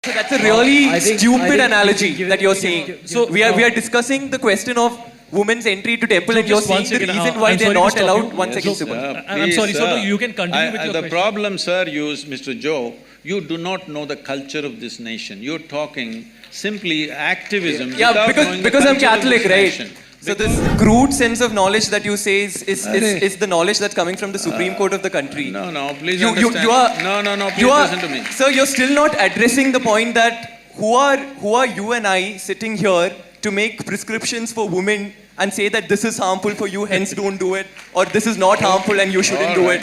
So that's a really I think stupid we analogy can give that it- you're we can saying. give- So we are discussing the question of women's entry to temple, So and you're just one saying the second, reason why I'm they're sorry to not stop allowed. you. One Yes, second, sir. Subbu. I'm sorry, so you can continue with your The question. problem, sir, Mr. Joe, you do not know the culture of this nation. You're talking simply activism Yeah, without knowing the because I'm culture of Catholic, this right? nation. So this crude sense of knowledge that you say is the knowledge that's coming from the Supreme Court of the country. No, please You understand. are No, please you are, listen to me. Sir, you're still not addressing the point that who are you and I sitting here to make prescriptions for women and say that this is harmful for you, hence don't do it, or this is not harmful and you shouldn't do it.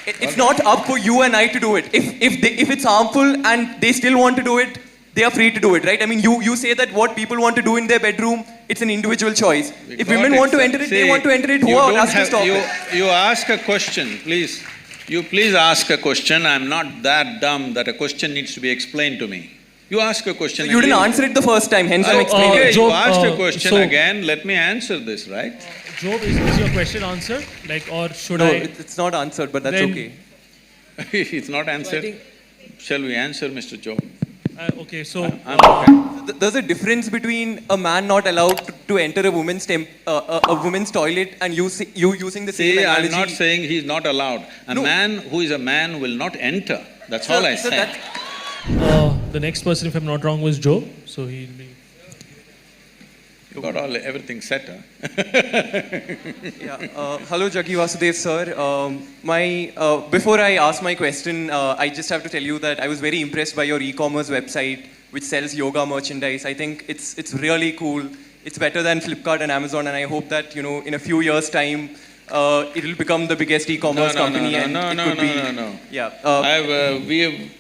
It's not up for you and I to do it. If it's harmful and they still want to do it, they are free to do it, right? I mean, you say that what people want to do in their bedroom, it's an individual choice. If women want to enter it, they want to enter it. Who are us to stop it? You ask a question, please. You please ask a question. I'm not that dumb that a question needs to be explained to me. You ask a question. You didn't answer it the first time, hence I'm explaining. Okay, Job, you asked a question so- again. Let me answer this, right? Job, is your question answered? Like, or should No, I? it's not answered, but that's Then- okay. It's not answered. Shall we answer, Mr. Joe? Okay, so I'm okay. There's a difference between a man not allowed to enter a woman's toilet and you using the same See, I'm analogy. not saying he's not allowed. A No. man who is a man will not enter. That's Sir, all I sir, said. the next person, if I'm not wrong, was Joe. So he'll be. You got everything set, huh? Hello, Jaggi Vasudev sir. Before I ask my question, I just have to tell you that I was very impressed by your e-commerce website, which sells yoga merchandise. I think it's really cool. It's better than Flipkart and Amazon, and I hope that in a few years' time, it'll become the biggest e-commerce company. No. Yeah.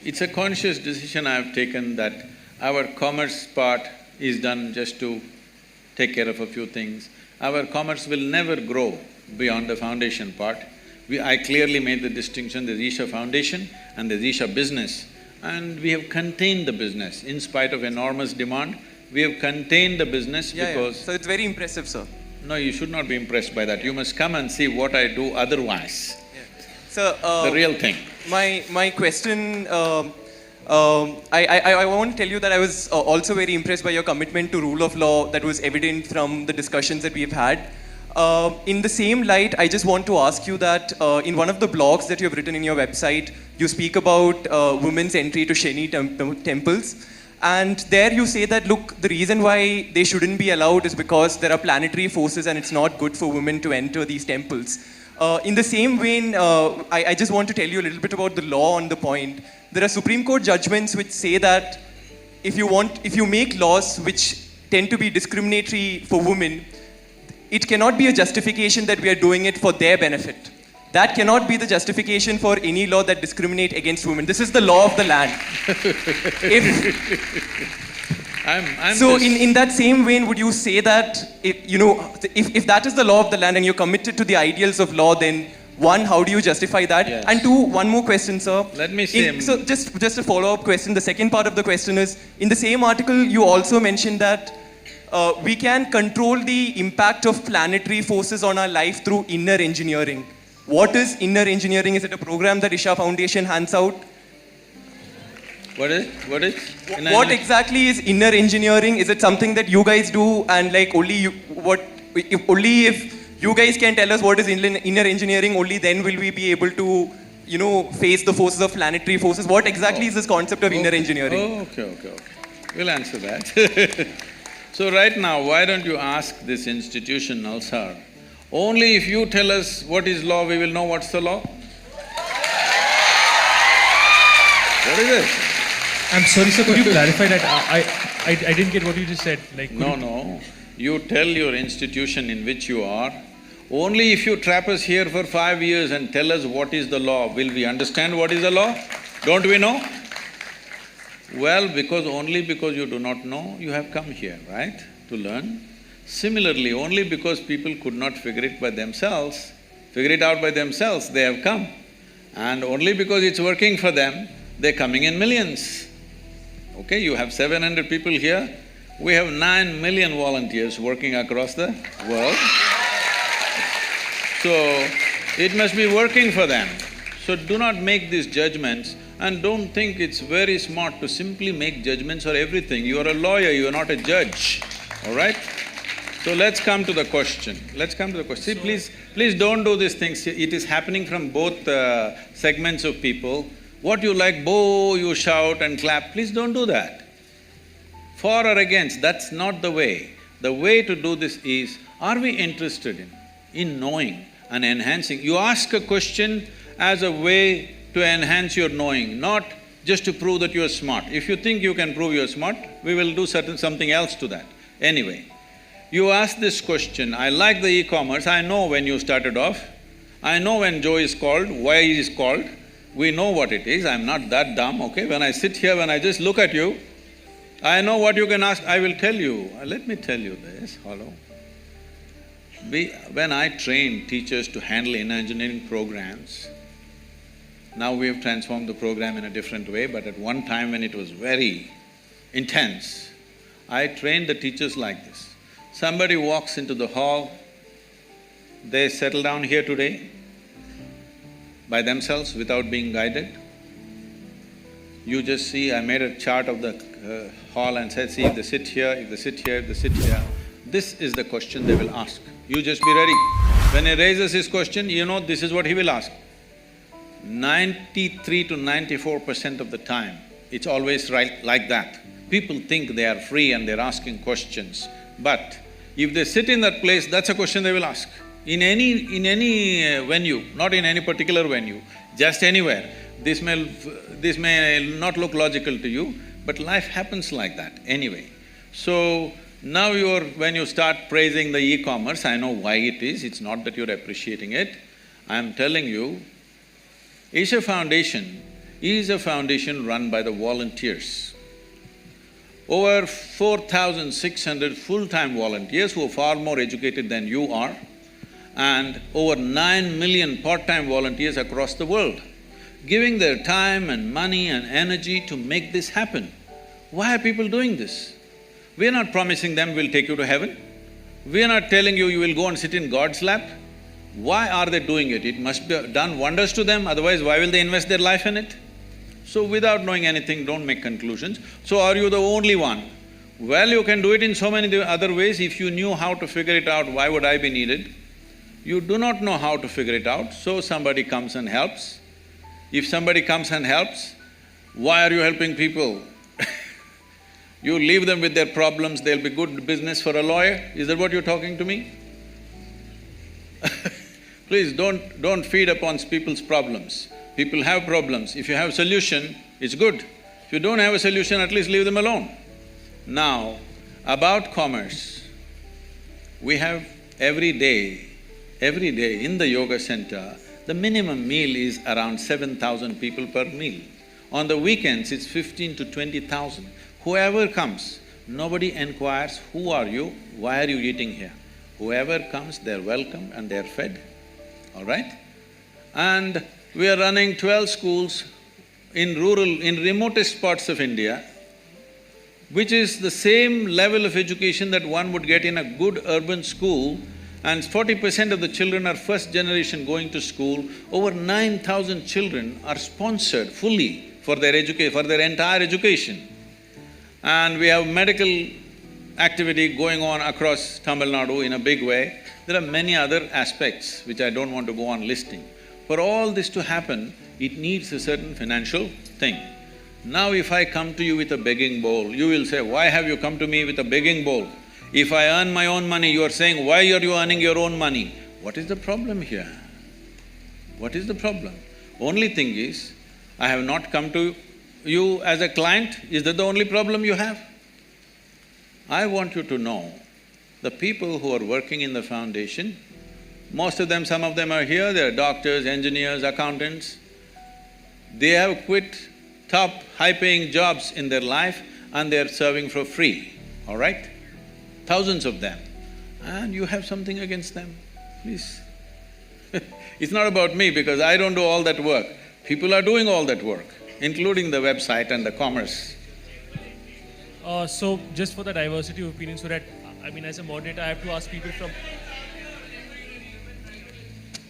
It's a conscious decision I've taken that our commerce part is done just to take care of a few things. Our commerce will never grow beyond the foundation part. I clearly made the distinction, there's Isha Foundation and there's Isha Business. And we have contained the business. In spite of enormous demand, we have contained the business because… So it's very impressive, sir. No, you should not be impressed by that. You must come and see what I do otherwise. So, The real thing. My question… I want to tell you that I was also very impressed by your commitment to rule of law that was evident from the discussions that we've had. In the same light, I just want to ask you that in one of the blogs that you have written in your website, you speak about women's entry to Shani temples. And there you say that, look, the reason why they shouldn't be allowed is because there are planetary forces and it's not good for women to enter these temples. In the same vein, I just want to tell you a little bit about the law on the point. There are Supreme Court judgments which say that if you make laws which tend to be discriminatory for women, it cannot be a justification that we are doing it for their benefit. That cannot be the justification for any law that discriminates against women. This is the law of the land. In that same vein, would you say that if that is the law of the land and you're committed to the ideals of law, then one, how do you justify that? Yes. And two, one more question, sir. Let me say… So just a follow-up question. The second part of the question is, in the same article, you also mentioned that we can control the impact of planetary forces on our life through inner engineering. What is inner engineering? Is it a program that Isha Foundation hands out? What is? What exactly is inner engineering? Is it something that you guys do and like only if you guys can tell us what is inner engineering, only then will we be able to face the forces of planetary forces? What exactly is this concept of inner engineering? Okay. We'll answer that. So right now, why don't you ask this institution, Nalsar, only if you tell us what is law, we will know what's the law. What is it? I'm sorry, sir. Could you clarify that? I didn't get what you just said. Like, No. You tell your institution in which you are, only if you trap us here for 5 years and tell us what is the law, will we understand what is the law? Don't we know? Well, only because you do not know, you have come here, right, to learn. Similarly, only because people could not figure it out by themselves, they have come. And only because it's working for them, they're coming in millions. Okay, you have 700 people here, we have 9 million volunteers working across the world. So, it must be working for them. So do not make these judgments And don't think it's very smart to simply make judgments or everything. You are a lawyer, you are not a judge, all right? So let's come to the question. See, please don't do these things. It is happening from both segments of people. What you like, boo, you shout and clap, please don't do that. For or against, that's not the way. The way to do this is, are we interested in knowing and enhancing? You ask a question as a way to enhance your knowing, not just to prove that you are smart. If you think you can prove you are smart, we will do something else to that. Anyway, you ask this question, I like the e-commerce, I know when you started off, I know when Joe is called, why he is called, we know what it is, I'm not that dumb, okay? When I sit here, when I just look at you, I know what you can ask, I will tell you. Let me tell you this, hello. When I train teachers to handle inner engineering programs, now we have transformed the program in a different way, but at one time when it was very intense, I trained the teachers like this. Somebody walks into the hall, they settle down here today by themselves without being guided. You just see, I made a chart of the hall and said, see, if they sit here, if they sit here, if they sit here, this is the question they will ask. You just be ready. When he raises his question, you know this is what he will ask. 93 to 94% of the time, it's always right like that. People think they are free and they're asking questions, but if they sit in that place, that's a question they will ask. In any venue, not in any particular venue, just anywhere. This may not look logical to you, but life happens like that anyway. So, now when you start praising the e-commerce, I know why it is, it's not that you're appreciating it. I'm telling you, Isha Foundation is a foundation run by the volunteers. Over 4,600 full-time volunteers who are far more educated than you are, and over 9 million part-time volunteers across the world, giving their time and money and energy to make this happen. Why are people doing this? We are not promising them we'll take you to heaven. We are not telling you will go and sit in God's lap. Why are they doing it? It must be done wonders to them, otherwise why will they invest their life in it? So without knowing anything, don't make conclusions. So are you the only one? Well, you can do it in so many other ways. If you knew how to figure it out, why would I be needed? You do not know how to figure it out, so somebody comes and helps. If somebody comes and helps, why are you helping people? You leave them with their problems, they'll be good business for a lawyer. Is that what you're talking to me? Please don't feed upon people's problems. People have problems. If you have a solution, it's good. If you don't have a solution, at least leave them alone. Now, about commerce, we have every day in the yoga center, the minimum meal is around 7,000 people per meal. On the weekends, it's 15 to 20,000. Whoever comes, nobody inquires, who are you, why are you eating here? Whoever comes, they're welcome and they're fed, all right? And we are running 12 schools in remotest parts of India, which is the same level of education that one would get in a good urban school, and 40% of the children are first generation going to school. Over 9,000 children are sponsored fully for their entire education. And we have medical activity going on across Tamil Nadu in a big way. There are many other aspects which I don't want to go on listing. For all this to happen, it needs a certain financial thing. Now if I come to you with a begging bowl, you will say, why have you come to me with a begging bowl? If I earn my own money, you are saying, why are you earning your own money? What is the problem here? What is the problem? Only thing is, I have not come to you as a client, is that the only problem you have? I want you to know, the people who are working in the foundation, most of them, some of them are here, they're doctors, engineers, accountants. They have quit top high-paying jobs in their life and they're serving for free, all right? Thousands of them. And you have something against them, please. It's not about me because I don't do all that work. People are doing all that work, including the website and the commerce. So just for the diversity of opinions, so that, as a moderator, I have to ask people from…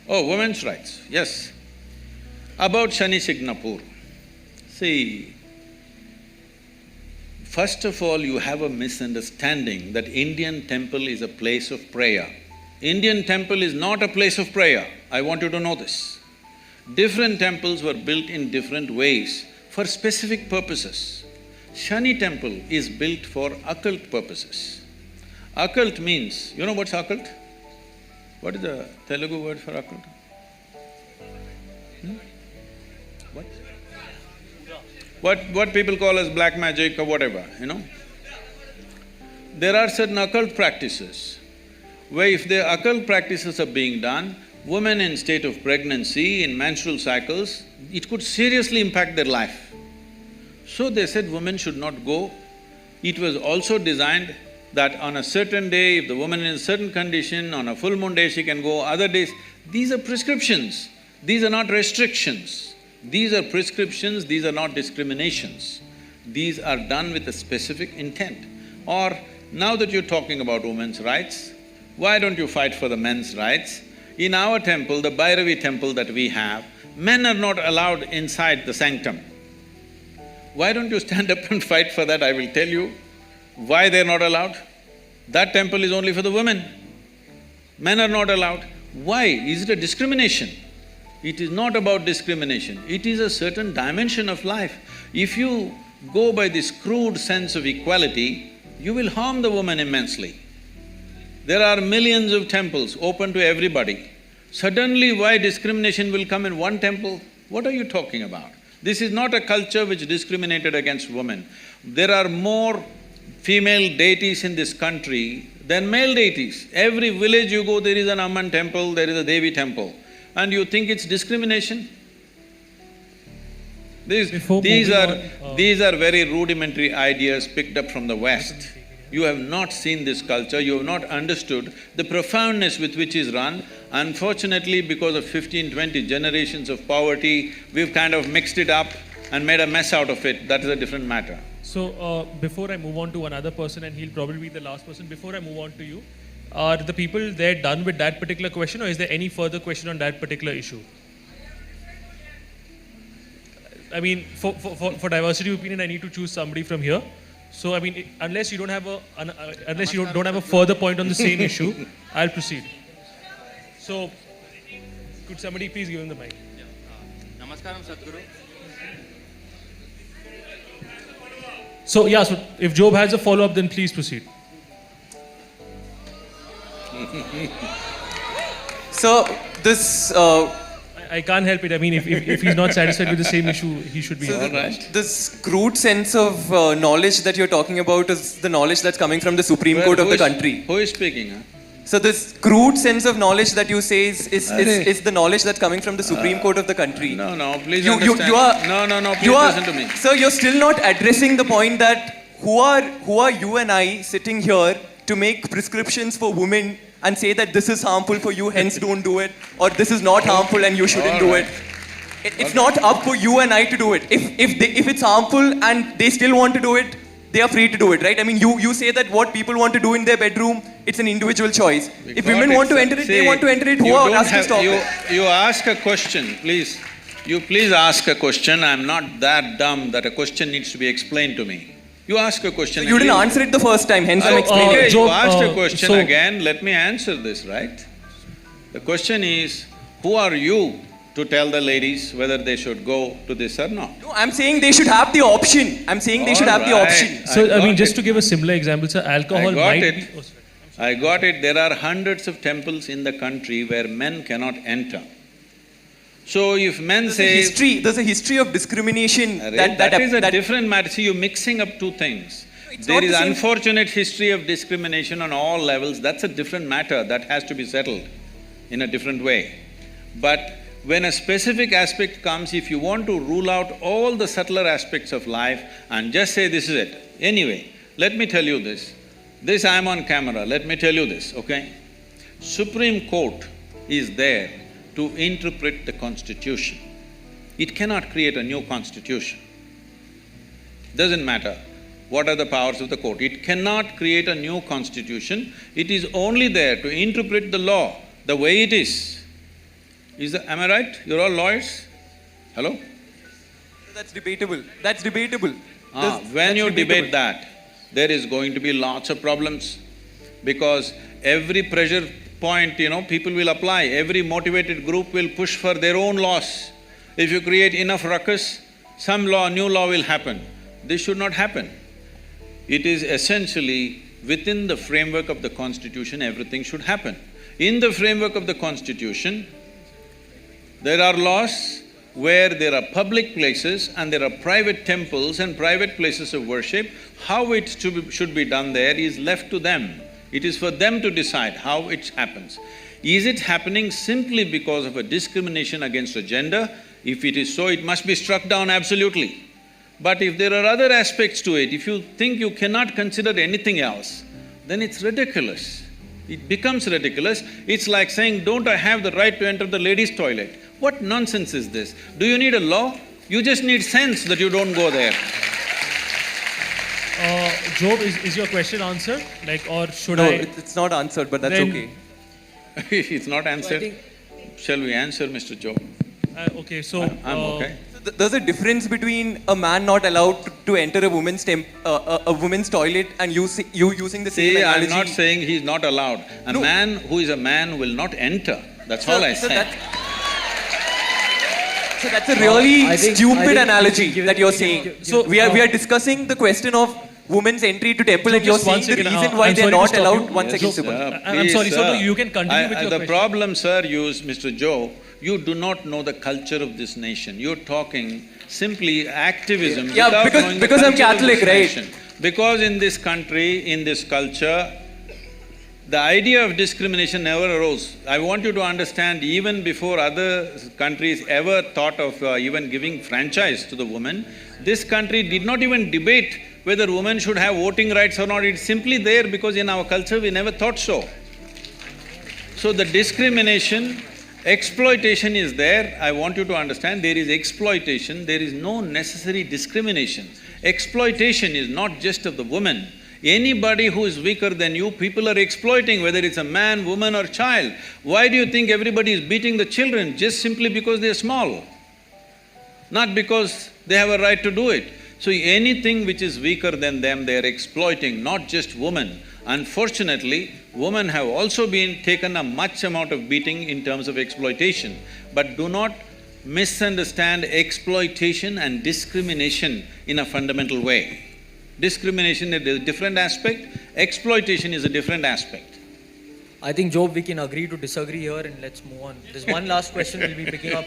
Oh, women's rights, yes. About Shani Signapur, See, first of all, you have a misunderstanding that Indian temple is a place of prayer. Indian temple is not a place of prayer. I want you to know this. Different temples were built in different ways for specific purposes. Shani temple is built for occult purposes. Occult means, you know what's occult? What is the Telugu word for occult? What people call as black magic or whatever, you know? There are certain occult practices where if the occult practices are being done, women in state of pregnancy, in menstrual cycles, it could seriously impact their life. So they said women should not go. It was also designed that on a certain day, if the woman is in a certain condition, on a full moon day she can go, other days… These are prescriptions, these are not restrictions. These are prescriptions, these are not discriminations. These are done with a specific intent. Or, now that you're talking about women's rights, why don't you fight for the men's rights? In our temple, the Bhairavi temple that we have, men are not allowed inside the sanctum. Why don't you stand up and fight for that? I will tell you why they're not allowed. That temple is only for the women. Men are not allowed. Why? Is it a discrimination? It is not about discrimination, it is a certain dimension of life. If you go by this crude sense of equality, you will harm the woman immensely. There are millions of temples open to everybody. Suddenly, why discrimination will come in one temple? What are you talking about? This is not a culture which discriminated against women. There are more female deities in this country than male deities. Every village you go, there is an Amman temple, there is a Devi temple. And you think it's discrimination? These are very rudimentary ideas picked up from the West. You have not seen this culture, you have not understood the profoundness with which is run. Unfortunately, because of 15-20 generations of poverty, we've kind of mixed it up and made a mess out of it. That is a different matter. So, before I move on to another person, and he'll probably be the last person, before I move on to you, are the people there done with that particular question, or is there any further question on that particular issue? I mean, for diversity of opinion, I need to choose somebody from here. So, I mean, unless you don't have a further point on the same issue, I'll proceed. So, could somebody please give him the mic? Namaskaram, Sadhguru. So, yeah, so if Job has a follow-up, then please proceed. So, this… I can't help it. I mean, if he's not satisfied with the same issue, he should be… So this crude sense of knowledge that you're talking about is the knowledge that's coming from the Supreme Court of the country. Who is speaking, huh? So this crude sense of knowledge that you say is the knowledge that's coming from the Supreme Court of the country. No, please understand. No, please listen to me. Sir, you're still not addressing the point that who are you and I sitting here to make prescriptions for women and say that this is harmful for you, hence don't do it, or this is not harmful and you shouldn't do it. It's not up for you and I to do it. If it's harmful and they still want to do it, they are free to do it, right? I mean, you say that what people want to do in their bedroom, it's an individual choice. If women want to enter it, they want to enter it. Who are us to stop it? You ask a question, please. You please ask a question. I'm not that dumb that a question needs to be explained to me. You ask a question. So you didn't answer it the first time, hence I'm explaining it. You asked a question again, let me answer this, right? The question is, who are you to tell the ladies whether they should go to this or not? No, I'm saying they should have the option. I'm saying they should have the option. So, I mean, just to give a similar example, sir, alcohol might be… I got it. There are hundreds of temples in the country where men cannot enter. So if men say… There's a history of discrimination that is a different matter. See, you're mixing up two things. There is unfortunate history of discrimination on all levels. That's a different matter. That has to be settled in a different way. But when a specific aspect comes, if you want to rule out all the subtler aspects of life and just say this is it… Anyway, let me tell you this. This I'm on camera, let me tell you this, okay? Supreme Court is there to interpret the constitution. It cannot create a new constitution. Doesn't matter what are the powers of the court. It cannot create a new constitution. It is only there to interpret the law the way it is. Am I right? You're all lawyers? Hello? That's debatable. That's debatable. When you debate that, there is going to be lots of problems because every pressure point, people will apply, every motivated group will push for their own laws. If you create enough ruckus, some new law will happen. This should not happen. It is essentially within the framework of the constitution, everything should happen. In the framework of the constitution, there are laws where there are public places and there are private temples and private places of worship. How it should be done there is left to them. It is for them to decide how it happens. Is it happening simply because of a discrimination against a gender? If it is so, it must be struck down absolutely. But if there are other aspects to it, if you think you cannot consider anything else, then it's ridiculous. It becomes ridiculous. It's like saying, don't I have the right to enter the ladies' toilet? What nonsense is this? Do you need a law? You just need sense that you don't go there. Job, is your question answered? Or should No, I? it's not answered, but that's Then- okay. It's not answered. Shall we answer, Mr. Joe? Okay, so… I'm okay. So there's a difference between a man not allowed to enter a woman's toilet and you using the same See, analogy. I'm not saying he's not allowed. A No. man who is a man will not enter. That's So- all I so said. So that's a really I think- stupid I think- analogy given- that you're given- saying. given- So we are discussing the question of women's entry to temple, So and you're just one saying the second, reason why I'm they're sorry to not stop allowed. you. 1 second, Yes, Subal. I'm please, sorry, so sir. you can continue with your The question. problem, sir, Mr. Joe, you do not know the culture of this nation. You're talking simply activism Yeah, without because- knowing the because I'm culture of Catholic, this right? nation. Because in this country, in this culture, the idea of discrimination never arose. I want you to understand, even before other countries ever thought of even giving franchise to the woman, this country did not even debate whether women should have voting rights or not. It's simply there because in our culture we never thought so. So the discrimination, exploitation is there. I want you to understand, there is exploitation, there is no necessary discrimination. Exploitation is not just of the woman. Anybody who is weaker than you, people are exploiting, whether it's a man, woman or child. Why do you think everybody is beating the children? Just simply because they're small, not because they have a right to do it. So anything which is weaker than them, they are exploiting, not just women. Unfortunately, women have also been taken a much amount of beating in terms of exploitation. But do not misunderstand exploitation and discrimination in a fundamental way. Discrimination is a different aspect, exploitation is a different aspect. I think, Job, we can agree to disagree here and let's move on. There's one last question we'll be picking up